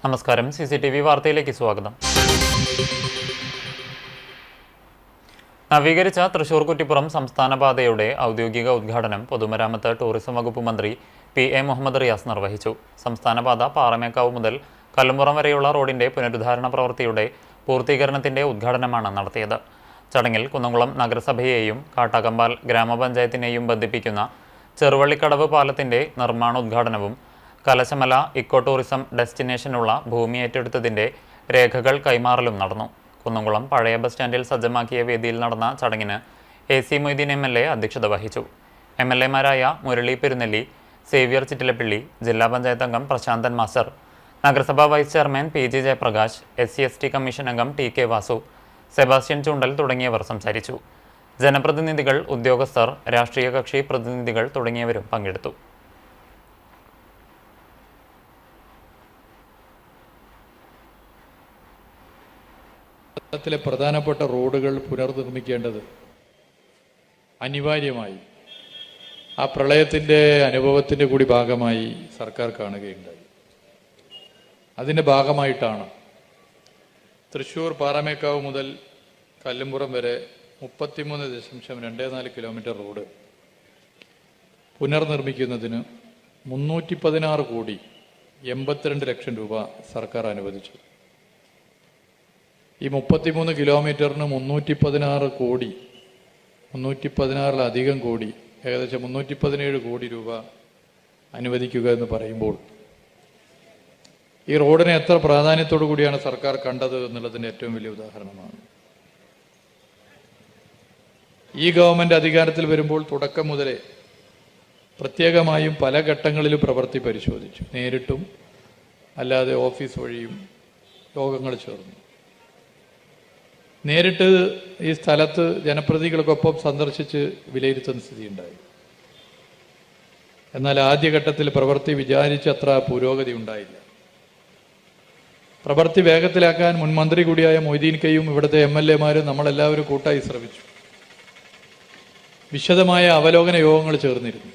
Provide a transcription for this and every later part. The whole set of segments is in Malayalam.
നമസ്കാരം. CCTV വാർത്തയിലേക്ക് സ്വാഗതം. നവീകരിച്ച തൃശൂർ കുറ്റിപ്പുറം സംസ്ഥാന പാതയുടെ ഔദ്യോഗിക ഉദ്ഘാടനം പൊതുമരാമത്ത് ടൂറിസം വകുപ്പ് മന്ത്രി PA മുഹമ്മദ് റിയാസ് നിർവഹിച്ചു. സംസ്ഥാന പാത പാറമേക്കാവ് മുതൽ കല്ലുംപുറം വരെയുള്ള റോഡിന്റെ പുനരുദ്ധാരണ പ്രവൃത്തിയുടെ പൂർത്തീകരണത്തിന്റെ ഉദ്ഘാടനമാണ് നടത്തിയത്. ചടങ്ങിൽ കുന്നംകുളം നഗരസഭയെയും കാട്ടാക്കമ്പാൽ ഗ്രാമപഞ്ചായത്തിനെയും ബന്ധിപ്പിക്കുന്ന ചെറുവള്ളിക്കടവ് പാലത്തിന്റെ നിർമ്മാണോദ്ഘാടനവും കലശമല ഇക്കോ ടൂറിസം ഡെസ്റ്റിനേഷനുള്ള ഭൂമി ഏറ്റെടുത്തതിന്റെ രേഖകൾ കൈമാറലും നടന്നു. കുന്നംകുളം പഴയ ബസ് സ്റ്റാൻഡിൽ സജ്ജമാക്കിയ വേദിയിൽ നടന്ന ചടങ്ങിന് AC മൊയ്തീൻ MLA അധ്യക്ഷത വഹിച്ചു. MLA മാരായ മുരളി പെരുന്നെല്ലി, സേവ്യർ ചിറ്റിലപ്പിള്ളി, ജില്ലാ പഞ്ചായത്ത് അംഗം പ്രശാന്തൻ മാസ്റ്റർ, നഗരസഭാ vice chairman PG Jayaprakash, SC/ST commission അംഗം TK വാസു, സെബാസ്റ്റ്യൻ ചൂണ്ടൽ തുടങ്ങിയവർ സംസാരിച്ചു. ജനപ്രതിനിധികൾ, ഉദ്യോഗസ്ഥർ, രാഷ്ട്രീയ കക്ഷി പ്രതിനിധികൾ തുടങ്ങിയവരും പങ്കെടുത്തു. ത്തിലെ പ്രധാനപ്പെട്ട റോഡുകൾ പുനർനിർമ്മിക്കേണ്ടത് അനിവാര്യമായി ആ പ്രളയത്തിൻ്റെ അനുഭവത്തിൻ്റെ കൂടി ഭാഗമായി സർക്കാർ കാണുകയുണ്ടായി. അതിൻ്റെ ഭാഗമായിട്ടാണ് തൃശ്ശൂർ പാറമേക്കാവ് മുതൽ കല്ലുംപുറം വരെ 33.24 കിലോമീറ്റർ റോഡ് പുനർനിർമ്മിക്കുന്നതിന് 316 കോടി 82 ലക്ഷം രൂപ സർക്കാർ അനുവദിച്ചു. ഈ 33 കിലോമീറ്ററിന് 316 കോടി, 316-ലധികം കോടി, ഏകദേശം 317 കോടി രൂപ അനുവദിക്കുക എന്ന് പറയുമ്പോൾ ഈ റോഡിനെ എത്ര പ്രാധാന്യത്തോടു കൂടിയാണ് സർക്കാർ കണ്ടത് എന്നുള്ളതിൻ്റെ ഏറ്റവും വലിയ ഉദാഹരണമാണ്. ഈ ഗവൺമെൻറ് അധികാരത്തിൽ വരുമ്പോൾ തുടക്കം മുതലേ പ്രത്യേകമായും പല ഘട്ടങ്ങളിലും പ്രവൃത്തി പരിശോധിച്ചു. നേരിട്ടും അല്ലാതെ ഓഫീസ് വഴിയും യോഗങ്ങൾ ചേർന്നു. നേരിട്ട് ഈ സ്ഥലത്ത് ജനപ്രതിനിധികൾക്കൊപ്പം സന്ദർശിച്ച് വിലയിരുത്തുന്ന സ്ഥിതിയുണ്ടായി. എന്നാൽ ആദ്യഘട്ടത്തിൽ പ്രവൃത്തി വിചാരിച്ചത്ര പുരോഗതി ഉണ്ടായില്ല. പ്രവൃത്തി വേഗത്തിലാക്കാൻ മുൻമന്ത്രി കൂടിയായ മൊയ്തീൻ കയ്യും ഇവിടുത്തെ MLA-മാരും നമ്മളെല്ലാവരും കൂട്ടായി ശ്രമിച്ചു. വിശദമായ അവലോകന യോഗങ്ങൾ ചേർന്നിരുന്നു.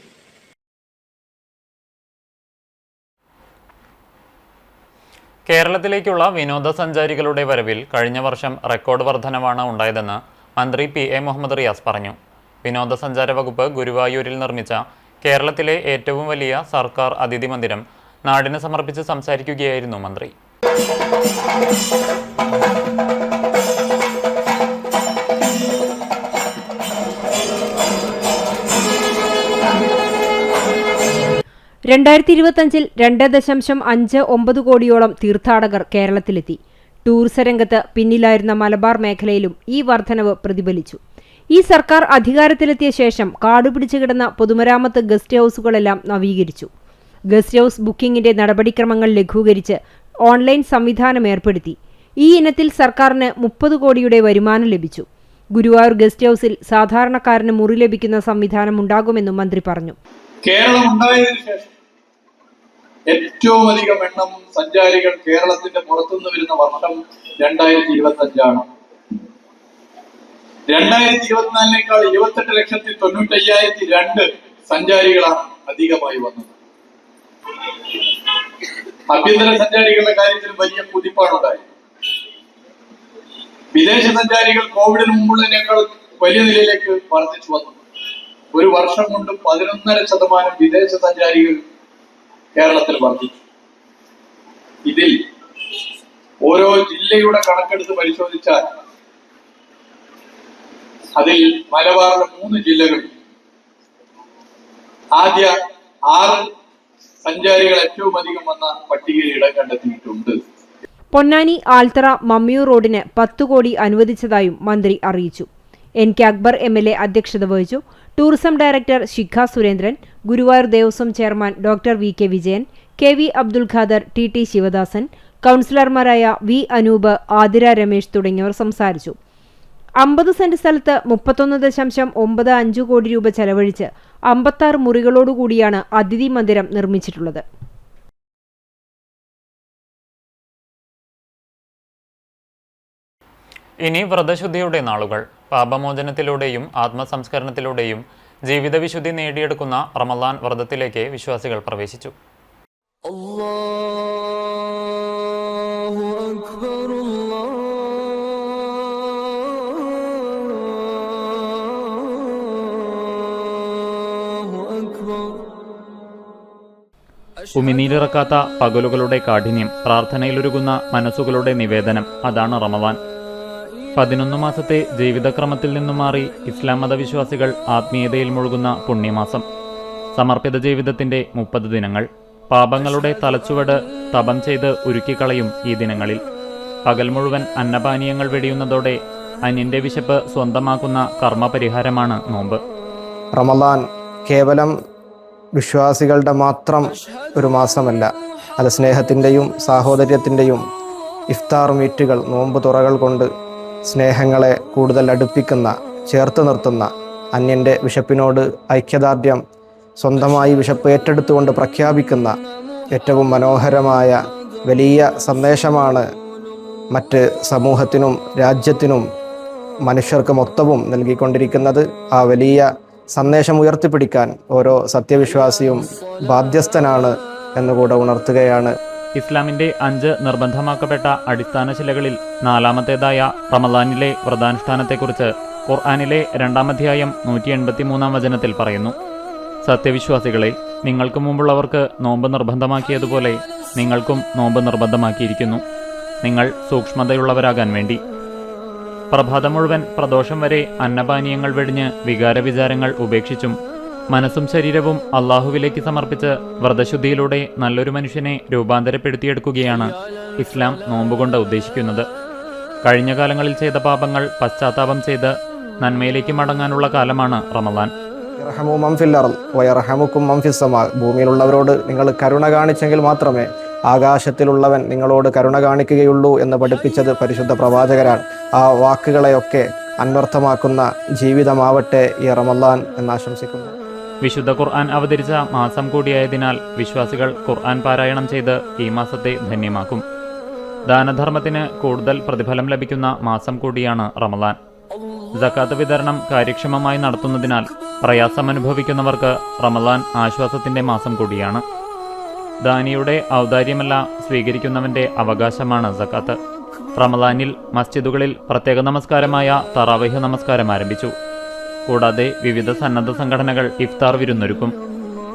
കേരളത്തിലേക്കുള്ള വിനോദസഞ്ചാരികളുടെ വരവിൽ കഴിഞ്ഞ വർഷം റെക്കോർഡ് വർധനവാണ് ഉണ്ടായതെന്ന് മന്ത്രി PA മുഹമ്മദ് റിയാസ് പറഞ്ഞു. വിനോദസഞ്ചാര വകുപ്പ് ഗുരുവായൂരിൽ നിർമ്മിച്ച കേരളത്തിലെ ഏറ്റവും വലിയ സർക്കാർ അതിഥി മന്ദിരം നാടിന് സമർപ്പിച്ച് സംസാരിക്കുകയായിരുന്നു മന്ത്രി. 2025-ൽ 2.59 കോടിയോളം തീർത്ഥാടകർ കേരളത്തിലെത്തി. ടൂറിസം രംഗത്ത് പിന്നിലായിരുന്ന മലബാർ മേഖലയിലും ഈ വർധനവ് പ്രതിഫലിച്ചു. ഈ സർക്കാർ അധികാരത്തിലെത്തിയ ശേഷം കാടുപിടിച്ചു കിടന്ന പൊതുമരാമത്ത് ഗസ്റ്റ് ഹൗസുകളെല്ലാം നവീകരിച്ചു. ഗസ്റ്റ് ഹൗസ് ബുക്കിംഗിന്റെ നടപടിക്രമങ്ങൾ ലഘൂകരിച്ച് ഓൺലൈൻ സംവിധാനം ഏർപ്പെടുത്തി. ഈ ഇനത്തിൽ സർക്കാരിന് 30 കോടിയുടെ വരുമാനം ലഭിച്ചു. ഗുരുവായൂർ ഗസ്റ്റ് ഹൗസിൽ സാധാരണക്കാരന് മുറി ലഭിക്കുന്ന സംവിധാനം ഉണ്ടാകുമെന്നും മന്ത്രി പറഞ്ഞു. കേരളം ഉണ്ടായതിനു ശേഷം ഏറ്റവും അധികം എണ്ണം സഞ്ചാരികൾ കേരളത്തിന്റെ പുറത്തുനിന്ന് വരുന്ന വർഷം 2025-ആണ്. 2024-നേക്കാൾ 28,95,002 സഞ്ചാരികളാണ് അധികമായി വന്നത്. ആഭ്യന്തര സഞ്ചാരികളുടെ കാര്യത്തിൽ വലിയ കുതിപ്പാണുണ്ടായി. വിദേശ സഞ്ചാരികൾ കോവിഡിന് മുമ്പുള്ളതിനേക്കാൾ വലിയ നിലയിലേക്ക് വർദ്ധിച്ചു വന്നു. ഒരു വർഷം കൊണ്ട് 11.5% വിദേശ സഞ്ചാരികൾ കേരളത്തിൽ വർദ്ധിച്ചു. ഇതിൽ ഓരോ ജില്ലയുടെ കണക്കെടുത്ത് പരിശോധിച്ചാൽ അതിൽ മലബാറിലെ 3 ജില്ലകളിൽ ആദ്യ 6 സഞ്ചാരികൾ ഏറ്റവും അധികം വന്ന പട്ടികയിൽ ഇടം കണ്ടെത്തിയിട്ടുണ്ട്. പൊന്നാനി ആൽത്തറ മമ്മിയൂർ റോഡിന് 10 കോടി അനുവദിച്ചതായും മന്ത്രി അറിയിച്ചു. NK അക്ബർ MLA അധ്യക്ഷത വഹിച്ചു. Tourism director Shikha Surendran, Guruvayur Devaswom chairman doctor VK Vijayan, KV Abdul Khader, TT Sivadasan, കൗൺസിലർമാരായ V അനൂപ്, ആതിര രമേശ് തുടങ്ങിയവർ സംസാരിച്ചു. 50 സെന്റ് സ്ഥലത്ത് 31.95 കോടി രൂപ ചെലവഴിച്ച് 56 മുറികളോടുകൂടിയാണ് അതിഥി മന്ദിരം നിർമ്മിച്ചിട്ടുള്ളത്. ഇനി വ്രതശുദ്ധിയുടെ നാളുകൾ. പാപമോചനത്തിലൂടെയും ആത്മസംസ്കരണത്തിലൂടെയും ജീവിതവിശുദ്ധി നേടിയെടുക്കുന്ന റമളാൻ വ്രതത്തിലേക്ക് വിശ്വാസികൾ പ്രവേശിച്ചു. ഉമിനീരിറക്കാത്ത പകലുകളുടെ കാഠിന്യം, പ്രാർത്ഥനയിലൊരുകുന്ന മനസ്സുകളുടെ നിവേദനം, അതാണ് റമദാൻ. 11 മാസത്തെ ജീവിതക്രമത്തിൽ നിന്നും മാറി ഇസ്ലാം മതവിശ്വാസികൾ ആത്മീയതയിൽ മുഴുകുന്ന പുണ്യമാസം. സമർപ്പിത ജീവിതത്തിന്റെ 30 ദിനങ്ങൾ. പാപങ്ങളുടെ തലച്ചുവട് തപം ചെയ്ത് ഉരുക്കിക്കളയും ഈ ദിനങ്ങളിൽ. പകൽ മുഴുവൻ അന്നപാനീയങ്ങൾ വെടിയുന്നതോടെ അന്യന്റെ വിശപ്പ് സ്വന്തമാക്കുന്ന കർമ്മപരിഹാരമാണ് നോമ്പ്. റമദാൻ കേവലം വിശ്വാസികളുടെ മാത്രം ഒരു മാസമല്ല. അത് സ്നേഹത്തിൻ്റെയും സാഹോദര്യത്തിൻ്റെയും ഇഫ്താർ മീറ്റുകൾ, നോമ്പ് തുറകൾ കൊണ്ട് സ്നേഹങ്ങളെ കൂടുതൽ അടുപ്പിക്കുന്ന, ചേർത്ത് നിർത്തുന്ന, അന്യൻ്റെ വിശപ്പിനോട് ഐക്യദാർഢ്യം സ്വന്തമായി വിശപ്പ് ഏറ്റെടുത്തുകൊണ്ട് പ്രഖ്യാപിക്കുന്ന ഏറ്റവും മനോഹരമായ വലിയ സന്ദേശമാണ് മറ്റ് സമൂഹത്തിനും രാജ്യത്തിനും മനുഷ്യർക്ക് മൊത്തവും നൽകിക്കൊണ്ടിരിക്കുന്നത്. ആ വലിയ സന്ദേശം ഉയർത്തിപ്പിടിക്കാൻ ഓരോ സത്യവിശ്വാസിയും ബാധ്യസ്ഥനാണ് എന്നുകൂടെ ഉണർത്തുകയാണ്. ഇസ്ലാമിന്റെ 5 നിർബന്ധമാക്കപ്പെട്ട അടിസ്ഥാന ശിലകളിൽ 4-ാമത്തേതായ റമദാനിലെ വ്രതാനുഷ്ഠാനത്തെക്കുറിച്ച് ഖുർആനിലെ 2-ാം അധ്യായം 183-ാം വചനത്തിൽ പറയുന്നു: സത്യവിശ്വാസികളെ, നിങ്ങൾക്ക് മുമ്പുള്ളവർക്ക് നോമ്പ് നിർബന്ധമാക്കിയതുപോലെ നിങ്ങൾക്കും നോമ്പ് നിർബന്ധമാക്കിയിരിക്കുന്നു, നിങ്ങൾ സൂക്ഷ്മതയുള്ളവരാകാൻ വേണ്ടി. പ്രഭാതം മുഴുവൻ പ്രദോഷം വരെ അന്നപാനീയങ്ങൾ വെടിഞ്ഞ് വികാരവിചാരങ്ങൾ ഉപേക്ഷിച്ചും മനസ്സും ശരീരവും അള്ളാഹുവിലേക്ക് സമർപ്പിച്ച് വ്രതശുദ്ധിയിലൂടെ നല്ലൊരു മനുഷ്യനെ രൂപാന്തരപ്പെടുത്തിയെടുക്കുകയാണ് ഇസ്ലാം നോമ്പുകൊണ്ട് ഉദ്ദേശിക്കുന്നത്. കഴിഞ്ഞ കാലങ്ങളിൽ ചെയ്ത പാപങ്ങൾ പശ്ചാത്താപം ചെയ്ത് നന്മയിലേക്ക് മടങ്ങാനുള്ള കാലമാണ് റമദാൻ. ഭൂമിയിലുള്ളവരോട് നിങ്ങൾ കരുണ കാണിച്ചെങ്കിൽ മാത്രമേ ആകാശത്തിലുള്ളവൻ നിങ്ങളോട് കരുണ കാണിക്കുകയുള്ളൂ എന്ന് പഠിപ്പിച്ചത് പരിശുദ്ധ പ്രവാചകരാണ്. ആ വാക്കുകളെയൊക്കെ അന്വർത്ഥമാക്കുന്ന ജീവിതമാവട്ടെ ഈ റമദാൻ എന്നാശംസിക്കുന്നു. വിശുദ്ധ ഖുർആൻ അവതരിച്ച മാസം കൂടിയായതിനാൽ വിശ്വാസികൾ ഖുർആൻ പാരായണം ചെയ്ത് ഈ മാസത്തെ ധന്യമാക്കും. ദാനധർമ്മത്തിന് കൂടുതൽ പ്രതിഫലം ലഭിക്കുന്ന മാസം കൂടിയാണ് റമദാൻ. സക്കാത്ത് വിതരണം കാര്യക്ഷമമായി നടത്തുന്നതിനാൽ പ്രയാസമനുഭവിക്കുന്നവർക്ക് റമദാൻ ആശ്വാസത്തിന്റെ മാസം കൂടിയാണ്. ദാനിയുടെ ഔദാര്യമല്ല, സ്വീകരിക്കുന്നവന്റെ അവകാശമാണ് സക്കാത്ത്. റമദാനിൽ മസ്ജിദുകളിൽ പ്രത്യേക നമസ്കാരമായ തറാവീഹ് നമസ്കാരം ആരംഭിച്ചു. കൂടാതെ വിവിധ സന്നദ്ധ സംഘടനകൾ ഇഫ്താർ വിരുന്നൊരുക്കും.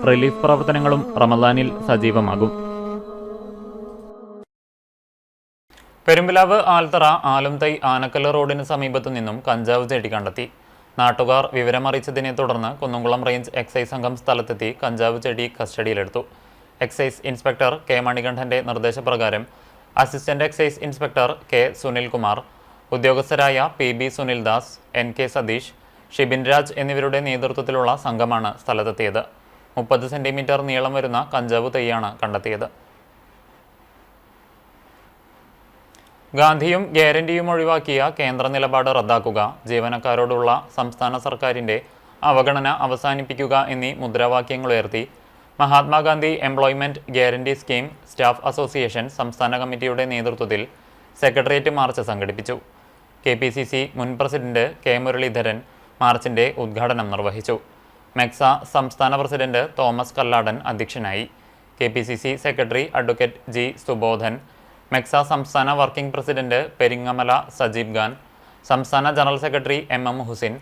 റിലീഫ് പ്രവർത്തനങ്ങളും റമദാനിൽ സജീവമാകും. പെരുമ്പിലാവ് ആൽത്തറ ആലുംതൈ ആനക്കല്ല് റോഡിന് സമീപത്തു നിന്നും കഞ്ചാവ് ചെടി കണ്ടെത്തി. നാട്ടുകാർ വിവരമറിയിച്ചതിനെ തുടർന്ന് കുന്നംകുളം റേഞ്ച് എക്സൈസ് സംഘം സ്ഥലത്തെത്തി കഞ്ചാവ് ചെടി കസ്റ്റഡിയിലെടുത്തു. എക്സൈസ് ഇൻസ്പെക്ടർ കെ മണികണ്ഠന്റെ നിർദ്ദേശപ്രകാരം assistant excise inspector K Sunilkumar, ഉദ്യോഗസ്ഥരായ PB സുനിൽദാസ്, NK സതീഷ്, ഷിബിൻ രാജ് എന്നിവരുടെ നേതൃത്വത്തിലുള്ള സംഘമാണ് സ്ഥലത്തെത്തിയത്. 30 സെന്റിമീറ്റർ നീളം വരുന്ന കഞ്ചാവ് തൈയാണ് കണ്ടെത്തിയത്. ഗാന്ധിയും ഗ്യാരണ്ടിയും ഒഴിവാക്കിയ കേന്ദ്ര നിലപാട് റദ്ദാക്കുക, ജീവനക്കാരോടുള്ള സംസ്ഥാന സർക്കാരിന്റെ അവഗണന അവസാനിപ്പിക്കുക എന്നീ മുദ്രാവാക്യങ്ങളുയർത്തി Mahatma Gandhi employment guarantee scheme staff association സംസ്ഥാന കമ്മിറ്റിയുടെ നേതൃത്വത്തിൽ സെക്രട്ടേറിയറ്റ് മാർച്ച് സംഘടിപ്പിച്ചു. KPCC മുൻ പ്രസിഡന്റ് K മുരളീധരൻ മാർച്ചിന്റെ ഉദ്ഘാടനം നിർവഹിച്ചു. മെക്സ സംസ്ഥാന പ്രസിഡന്റ് തോമസ് കല്ലാടൻ അധ്യക്ഷനായി. KPCC secretary advocate G Subodhan, മെക്സ സംസ്ഥാന വർക്കിംഗ് പ്രസിഡന്റ് പെരിങ്ങമല സജീബ് ഖാൻ, സംസ്ഥാന ജനറൽ സെക്രട്ടറി MM ഹുസൈൻ,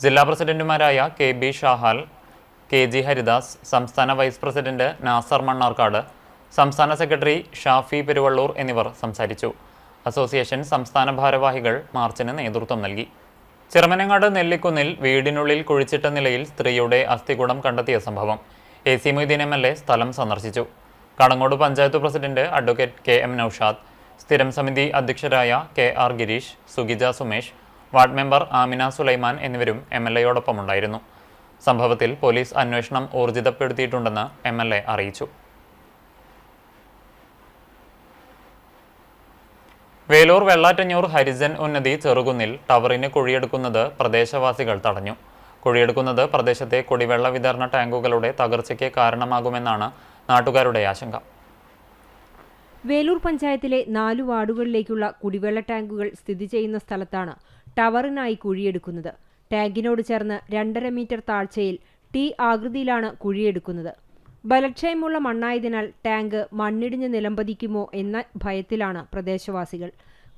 ജില്ലാ പ്രസിഡന്റുമാരായ KB ഷാഹാൽ, KG ഹരിദാസ്, സംസ്ഥാന വൈസ് പ്രസിഡന്റ് നാസർ മണ്ണാർക്കാട്, സംസ്ഥാന സെക്രട്ടറി ഷാഫി പെരുവള്ളൂർ എന്നിവർ സംസാരിച്ചു. അസോസിയേഷൻ സംസ്ഥാന ഭാരവാഹികൾ മാർച്ചിന് നേതൃത്വം നൽകി. ചെറുമനങ്ങാട് നെല്ലിക്കുന്നിൽ വീടിനുള്ളിൽ കുഴിച്ചിട്ട നിലയിൽ സ്ത്രീയുടെ അസ്ഥികൂടം കണ്ടെത്തിയ സംഭവം AC മൊയ്തീൻ MLA സ്ഥലം സന്ദർശിച്ചു. Kadangode panchayat president advocate KM Naushad, സ്ഥിരം സമിതി അധ്യക്ഷരായ KR ഗിരീഷ്, സുഗിജ സുമേഷ്, വാർഡ് മെമ്പർ ആമിന സുലൈമാൻ എന്നിവരും MLAയോടൊപ്പമുണ്ടായിരുന്നു. സംഭവത്തിൽ പോലീസ് അന്വേഷണം ഊർജിതപ്പെടുത്തിയിട്ടുണ്ടെന്ന് MLA അറിയിച്ചു. വേലൂർ വെള്ളാറ്റഞ്ഞൂർ ഹരിജൻ ഉന്നതി ചെറുകുന്നിൽ ടവറിന് കുഴിയെടുക്കുന്നത് പ്രദേശവാസികൾ തടഞ്ഞു. കുഴിയെടുക്കുന്നത് പ്രദേശത്തെ കുടിവെള്ള വിതരണ ടാങ്കുകളുടെ തകർച്ചയ്ക്ക് കാരണമാകുമെന്നാണ് നാട്ടുകാരുടെ ആശങ്ക. വേലൂർ പഞ്ചായത്തിലെ 4 വാർഡുകളിലേക്കുള്ള കുടിവെള്ള ടാങ്കുകൾ സ്ഥിതി ചെയ്യുന്ന സ്ഥലത്താണ് ടവറിനായി കുഴിയെടുക്കുന്നത്. ടാങ്കിനോട് ചേർന്ന് 2.5 മീറ്റർ താഴ്ചയിൽ T ആകൃതിയിലാണ് കുഴിയെടുക്കുന്നത്. ബലക്ഷയമുള്ള മണ്ണായതിനാൽ ടാങ്ക് മണ്ണിടിഞ്ഞ് നിലംപതിക്കുമോ എന്ന ഭയത്തിലാണ് പ്രദേശവാസികൾ.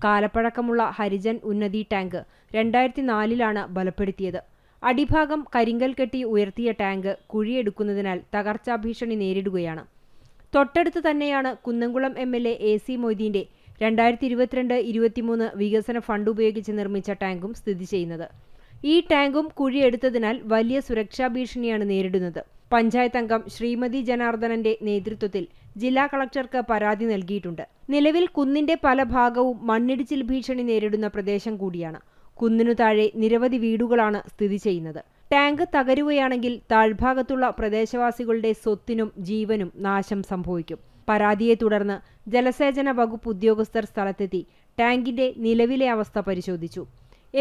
കാലപ്പഴക്കമുള്ള ഹരിജൻ ഉന്നതി ടാങ്ക് 2004-ലാണ് ബലപ്പെടുത്തിയത്. അടിഭാഗം കരിങ്കൽ കെട്ടി ഉയർത്തിയ ടാങ്ക് കുഴിയെടുക്കുന്നതിനാൽ തകർച്ചാ ഭീഷണി നേരിടുകയാണ്. തൊട്ടടുത്ത് തന്നെയാണ് കുന്നംകുളം MLA AC മൊയ്തീന്റെ 2022-23 വികസന ഫണ്ട് ഉപയോഗിച്ച് നിർമ്മിച്ച ടാങ്കും സ്ഥിതി ചെയ്യുന്നത്. ഈ ടാങ്കും കുഴിയെടുത്തതിനാൽ വലിയ സുരക്ഷാ ഭീഷണിയാണ് നേരിടുന്നത്. പഞ്ചായത്ത് അംഗം ശ്രീമതി ജനാർദ്ദനന്റെ നേതൃത്വത്തിൽ ജില്ലാ കളക്ടർക്ക് പരാതി നൽകിയിട്ടുണ്ട്. നിലവിൽ കുന്നിന്റെ പല ഭാഗവും മണ്ണിടിച്ചിൽ ഭീഷണി നേരിടുന്ന പ്രദേശം കൂടിയാണ്. കുന്നിനു താഴെ നിരവധി വീടുകളാണ് സ്ഥിതി ചെയ്യുന്നത്. ടാങ്ക് തകരുകയാണെങ്കിൽ താഴ്ഭാഗത്തുള്ള പ്രദേശവാസികളുടെ സ്വത്തിനും ജീവനും നാശം സംഭവിക്കും. പരാതിയെ തുടർന്ന് ജലസേചന വകുപ്പ് ഉദ്യോഗസ്ഥർ സ്ഥലത്തെത്തി ടാങ്കിന്റെ നിലവിലെ അവസ്ഥ പരിശോധിച്ചു.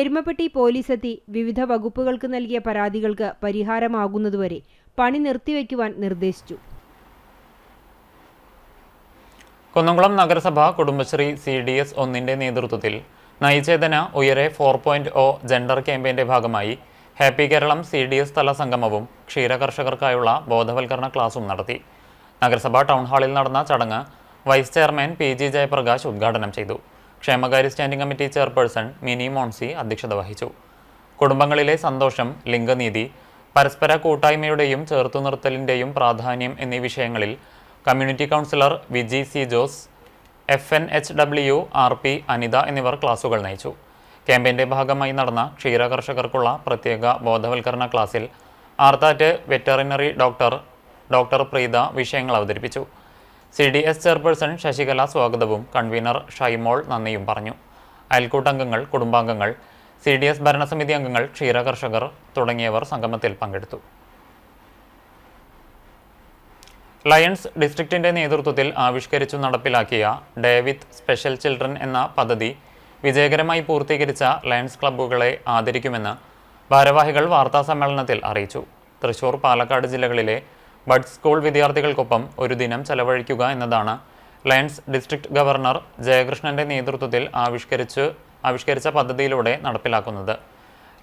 എരുമപ്പെട്ടി പോലീസെത്തി വിവിധ വകുപ്പുകൾക്ക് നൽകിയ പരാതികൾക്ക് പരിഹാരമാകുന്നതുവരെ പണി നിർത്തിവെക്കുവാൻ നിർദ്ദേശിച്ചു. കുന്നംകുളം നഗരസഭ കുടുംബശ്രീ CDS 1 നേതൃത്വത്തിൽ നയിചേതന ഉയരെ 4.0 ജെൻഡർ ക്യാമ്പയിന്റെ ഭാഗമായി ഹാപ്പി കേരളം CDS തല സംഗമവും ക്ഷീരകർഷകർക്കായുള്ള ബോധവൽക്കരണ ക്ലാസും നടത്തി. നഗരസഭ ടൗൺ ഹാളിൽ നടന്ന ചടങ്ങ് വൈസ് ചെയർമാൻ PG ജയപ്രകാശ് ഉദ്ഘാടനം ചെയ്തു. ക്ഷേമകാര്യ standing committee chairperson mini Moncy അധ്യക്ഷത വഹിച്ചു. കുടുംബങ്ങളിലെ സന്തോഷം, ലിംഗനീതി, പരസ്പര കൂട്ടായ്മയുടെയും ചേർത്തുനിർത്തലിൻ്റെയും പ്രാധാന്യം എന്നീ വിഷയങ്ങളിൽ community counsellor Viji C Jose, FNHW RP Anitha എന്നിവർ ക്ലാസുകൾ നയിച്ചു. ക്യാമ്പയിൻ്റെ ഭാഗമായി നടന്ന ക്ഷീരകർഷകർക്കുള്ള പ്രത്യേക ബോധവൽക്കരണ ക്ലാസ്സിൽ ആർത്താറ്റ് വെറ്ററിനറി ഡോക്ടർ പ്രീത വിഷയങ്ങൾ അവതരിപ്പിച്ചു. CDS ചെയർപേഴ്സൺ ശശികല സ്വാഗതവും കൺവീനർ ഷൈമോൾ നന്ദിയും പറഞ്ഞു. അയൽക്കൂട്ടംഗങ്ങൾ, കുടുംബാംഗങ്ങൾ, CDS ഭരണസമിതി അംഗങ്ങൾ, ക്ഷീരകർഷകർ തുടങ്ങിയവർ സംഗമത്തിൽ പങ്കെടുത്തു. ലയൺസ് ഡിസ്ട്രിക്റ്റിന്റെ നേതൃത്വത്തിൽ ആവിഷ്കരിച്ചു നടപ്പിലാക്കിയ ഡേ വിത്ത് സ്പെഷ്യൽ ചിൽഡ്രൻ എന്ന പദ്ധതി വിജയകരമായി പൂർത്തീകരിച്ച ലയൺസ് ക്ലബ്ബുകളെ ആദരിക്കുമെന്ന് ഭാരവാഹികൾ വാർത്താസമ്മേളനത്തിൽ അറിയിച്ചു. തൃശൂർ, പാലക്കാട് ജില്ലകളിലെ ബഡ് സ്കൂൾ വിദ്യാർത്ഥികൾക്കൊപ്പം ഒരു ദിനം ചെലവഴിക്കുക എന്നതാണ് ലയൺസ് ഡിസ്ട്രിക്ട് ഗവർണർ ജയകൃഷ്ണന്റെ നേതൃത്വത്തിൽ ആവിഷ്കരിച്ച പദ്ധതിയിലൂടെ നടപ്പിലാക്കുന്നത്.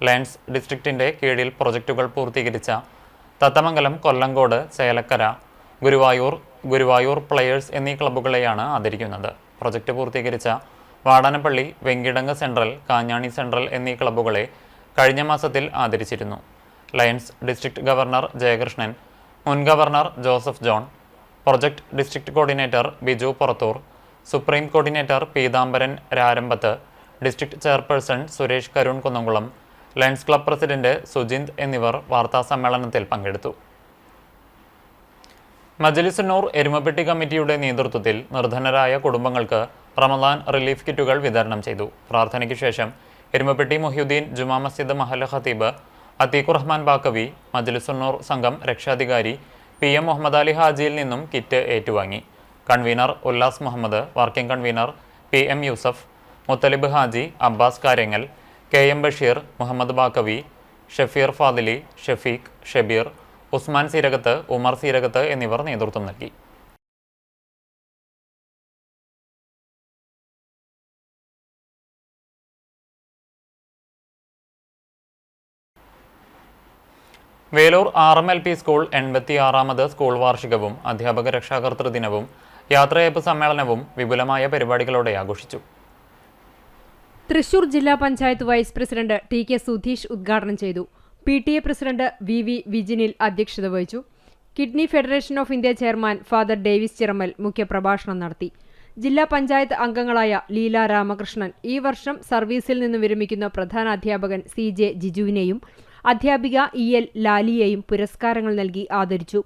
ലയൺസ് ഡിസ്ട്രിക്റ്റിന്റെ കീഴിൽ പ്രൊജക്റ്റുകൾ പൂർത്തീകരിച്ച തത്തമംഗലം, കൊല്ലങ്കോട്, ചേലക്കര, ഗുരുവായൂർ പ്ലെയേഴ്സ് എന്നീ ക്ലബ്ബുകളെയാണ് ആദരിക്കുന്നത്. പ്രൊജക്റ്റ് പൂർത്തീകരിച്ച വാടാനപ്പള്ളി, വെങ്കിടങ്ങ് സെൻട്രൽ, കാഞ്ഞാണി സെൻട്രൽ എന്നീ ക്ലബ്ബുകളെ കഴിഞ്ഞ മാസത്തിൽ ആദരിച്ചിരുന്നു. ലയൺസ് ഡിസ്ട്രിക്ട് ഗവർണർ ജയകൃഷ്ണൻ, മുൻ governor Joseph John, project district coordinator Biju Purathur, supreme coordinator Peethambaran Rarambath, district chairperson Suresh Karun Kunnamkulam, lions club president Sujinth എന്നിവർ വാർത്താസമ്മേളനത്തിൽ പങ്കെടുത്തു. മജ്ലിസ് നൂർ എരുമപ്പെട്ടി കമ്മിറ്റിയുടെ നേതൃത്വത്തിൽ നിർധനരായ കുടുംബങ്ങൾക്ക് റമദാൻ റിലീഫ് കിറ്റുകൾ വിതരണം ചെയ്തു. പ്രാർത്ഥനയ്ക്ക് ശേഷം എരുമപ്പെട്ടി മുഹ്യുദ്ദീൻ ജുമാ മസ്ജിദ് മഹല്ല് ഖത്തീബ് അത്തീഖുർ റഹ്മാൻ ബാക്കവി മജ്ലിസ് നൂർ സംഘം രക്ഷാധികാരി PM മുഹമ്മദ് അലി ഹാജിയിൽ നിന്നും കിറ്റ് ഏറ്റുവാങ്ങി. Convener Ullas Muhammad, working convener PM Yusuf, Muthalib Haji, Abbas Karyangal, KM Basheer, Muhammad Baqavi, Shafeer Fadili, Shafeeq, Shabeer, Usman Seerakath, Umar Seerakath എന്നിവർ നേതൃത്വം നൽകി. വേലൂർ RMLP സ്കൂൾ 86ാമത് സ്കൂൾ വാർഷികവും അധ്യാപക രക്ഷാകർതൃ ദിനവും യാത്രയയപ്പ് സമ്മേളനവും വിപുലമായ പരിപാടികളോടെ ആഘോഷിച്ചു. തൃശൂർ ജില്ലാ panchayat vice president TK Sudheesh ഉദ്ഘാടനം ചെയ്തു. PTA പ്രസിഡന്റ് VV വിജിനിൽ അധ്യക്ഷത വഹിച്ചു. Kidney federation of India chairman father Davis Chiramel മുഖ്യപ്രഭാഷണം നടത്തി. ജില്ലാ പഞ്ചായത്ത് അംഗങ്ങളായ ലീല രാമകൃഷ്ണൻ, ഈ വർഷം സർവീസിൽ നിന്ന് വിരമിക്കുന്ന പ്രധാന അധ്യാപകൻ CJ ജിജുവിനെയും അധ്യാപിക EL ലാലിയെയും പുരസ്കാരങ്ങൾ നൽകി ആദരിച്ചു.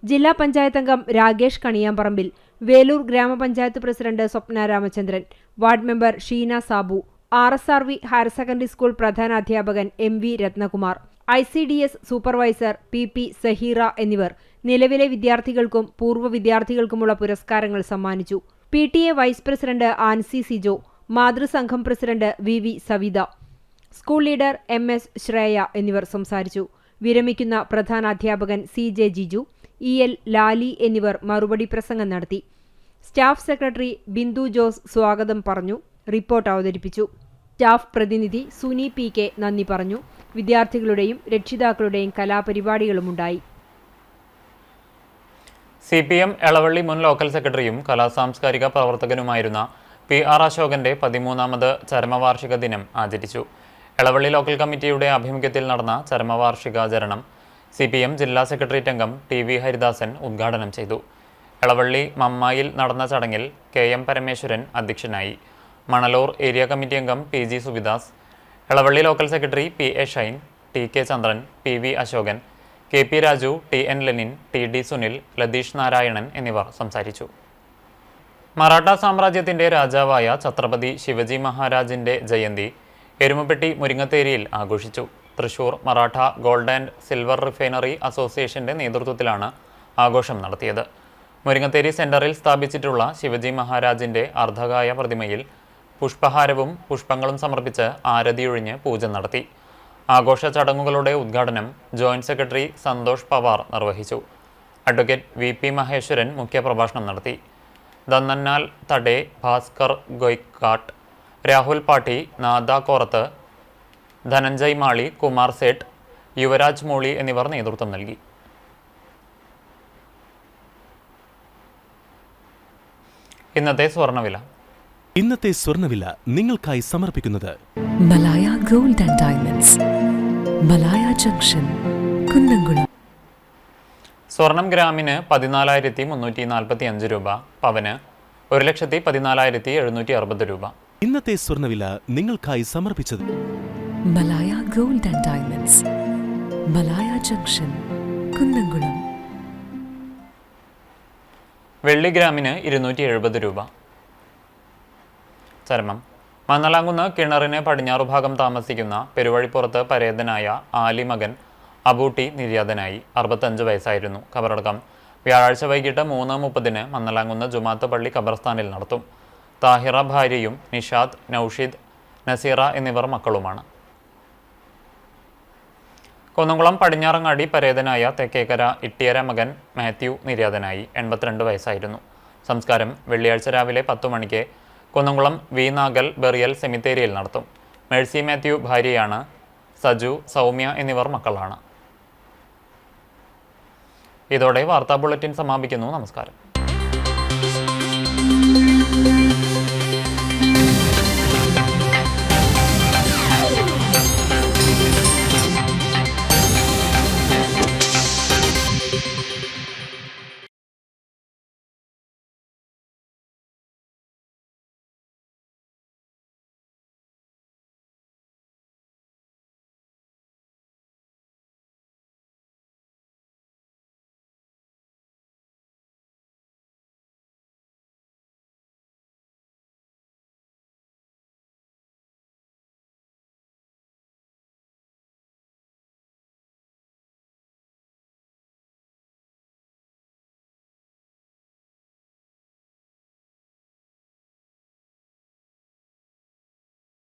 ജില്ലാ പഞ്ചായത്ത് അംഗം രാകേഷ് കണിയാമ്പറമ്പിൽ, വേലൂർ ഗ്രാമപഞ്ചായത്ത് president Swapna Ramachandran, ward member Sheena Sabu, RSRV higher secondary school പ്രധാനാധ്യാപകൻ MV Rathnakumar, ICDS supervisor PP Saheera എന്നിവർ നിലവിലെ വിദ്യാർത്ഥികൾക്കും പൂർവ്വ വിദ്യാർത്ഥികൾക്കുമുള്ള പുരസ്കാരങ്ങൾ സമ്മാനിച്ചു. PTA vice president Ancy Sijo, മാതൃസംഘം president VV Savitha, school leader MS Shreya എന്നിവർ സംസാരിച്ചു. വിരമിക്കുന്ന പ്രധാനാധ്യാപകൻ CJ ജിജു, EL ലാലി എന്നിവർ മറുപടി പ്രസംഗം നടത്തി. സ്റ്റാഫ് സെക്രട്ടറി ബിന്ദു ജോസ് സ്വാഗതം പറഞ്ഞു. റിപ്പോർട്ട് അവതരിപ്പിച്ചു. സ്റ്റാഫ് പ്രതിനിധി സുനി PK നന്ദി പറഞ്ഞു. വിദ്യാർത്ഥികളുടെയും രക്ഷിതാക്കളുടെയും കലാപരിപാടികളുമുണ്ടായി. CPM എളവള്ളി മുൻ ലോക്കൽ സെക്രട്ടറിയും കലാസാംസ്കാരിക പ്രവർത്തകനുമായിരുന്ന PR അശോകന്റെ 13ാമത് ചരമവാർഷിക ദിനം ആചരിച്ചു. എളവള്ളി ലോക്കൽ കമ്മിറ്റിയുടെ ആഭിമുഖ്യത്തിൽ നടന്ന ചരമവാർഷികാചരണം CPM ജില്ലാ സെക്രട്ടേറിയറ്റ് അംഗം TV ഹരിദാസൻ ഉദ്ഘാടനം ചെയ്തു. എളവള്ളി മമ്മായിൽ നടന്ന ചടങ്ങിൽ KM പരമേശ്വരൻ അധ്യക്ഷനായി. മണലൂർ ഏരിയ കമ്മിറ്റി അംഗം PG Subidas, Elavally local secretary PA Shine, TK ചന്ദ്രൻ, PV Ashokan, KP Raju, TN Lenin, TD Sunil, Latheesh Narayanan എന്നിവർ സംസാരിച്ചു. മറാഠ സാമ്രാജ്യത്തിന്റെ രാജാവായ ഛത്രപതി ശിവജി മഹാരാജിന്റെ ജയന്തി എരുമപ്പെട്ടി മുരിങ്ങത്തേരിയിൽ ആഘോഷിച്ചു. Thrissur Maratha gold and silver refinery അസോസിയേഷന്റെ നേതൃത്വത്തിലാണ് ആഘോഷം നടത്തിയത്. മുരിങ്ങത്തേരി സെന്ററിൽ സ്ഥാപിച്ചിട്ടുള്ള ശിവജി മഹാരാജിന്റെ അർദ്ധകായ പ്രതിമയിൽ പുഷ്പഹാരവും പുഷ്പങ്ങളും സമർപ്പിച്ച് ആരതിയൊഴിഞ്ഞ് പൂജ നടത്തി. ആഘോഷ ചടങ്ങുകളുടെ ഉദ്ഘാടനം ജോയിന്റ് സെക്രട്ടറി സന്തോഷ് പവാർ നിർവഹിച്ചു. അഡ്വക്കേറ്റ് VP മഹേശ്വരൻ മുഖ്യപ്രഭാഷണം നടത്തി. ദന്നന്നാൽ തടേ, ഭാസ്കർ ഗൊയ്ക്കാട്ട്, രാഹുൽ പാട്ടി, നാദ കോറത്ത്, ധനഞ്ജയ് മാളി, കുമാർ സേട്ട്, യുവരാജ് മോളി എന്നിവർ നേതൃത്വം നൽകി. ഇന്നത്തെ സ്വർണ്ണവില നിങ്ങൾക്കായി സമർപ്പിക്കുന്നത് Malaya gold and diamonds, Malaya junction, Kunnamkulam. സ്വർണം ഗ്രാമിന് 14,345 രൂപ, പവന് 1,14,760 രൂപ. ഇന്നത്തെ സ്വർണ്ണവില നിങ്ങൾക്കായി സമർപ്പിച്ചത് Malaya gold and diamonds, Malaya junction, Kunnamkulam. വെള്ളി ഗ്രാമിന് 270 രൂപ. ചരമം. മന്നലാങ്കുന്ന് കിണറിന് പടിഞ്ഞാറു ഭാഗം താമസിക്കുന്ന പെരുവഴിപ്പുറത്ത് പരേതനായ ആലി മകൻ അബൂട്ടി നിര്യാതനായി. 65 വയസ്സായിരുന്നു. ഖബറടക്കം വ്യാഴാഴ്ച വൈകിട്ട് 3:30 മന്നലാങ്കുന്ന് ജുമാത്ത് പള്ളി ഖബർസ്ഥാനിൽ നടത്തും. താഹിറ ഭാര്യയും നിഷാദ്, നൌഷിദ്, നസീറ എന്നിവർ മക്കളുമാണ്. കുന്നംകുളം പടിഞ്ഞാറങ്ങാടി പരേതനായ തെക്കേക്കര ഇട്ടിയര മകൻ മാത്യു നിര്യാതനായി. 82 വയസ്സായിരുന്നു. സംസ്കാരം വെള്ളിയാഴ്ച രാവിലെ 10 മണിക്ക് കുന്നംകുളം V നാഗൽ ബെറിയൽ സെമിത്തേരിയിൽ നടത്തും. മേഴ്സി മാത്യു ഭാര്യയാണ്. സജു, സൗമ്യ എന്നിവർ മക്കളാണ്. ഇതോടെ വാർത്താ ബുള്ളറ്റിൻ സമാപിക്കുന്നു. നമസ്കാരം.